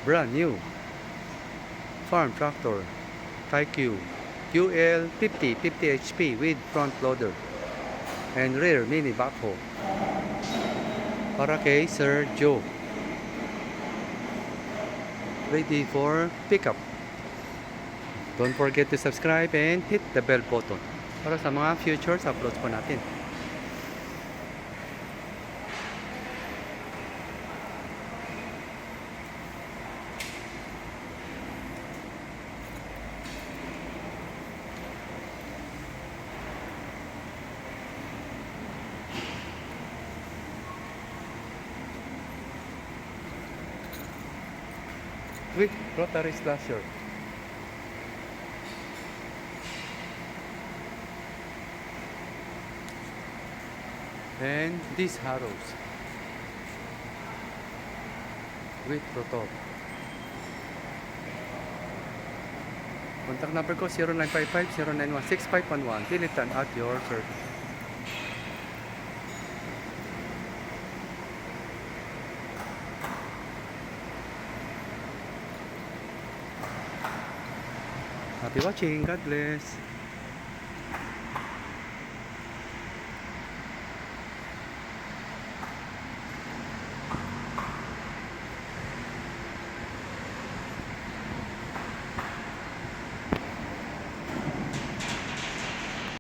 brand new farm tractor Taikyu UL50 50 HP with front loader and rear mini backhoe para kay Sir Joe, ready for pickup. Don't forget to subscribe and hit the bell button para sa mga future uploads po natin. With rotary slasher and these harrows with rotor. Contact number ko 0955-091-6511. Philipfarm at your service. Happy watching. God bless.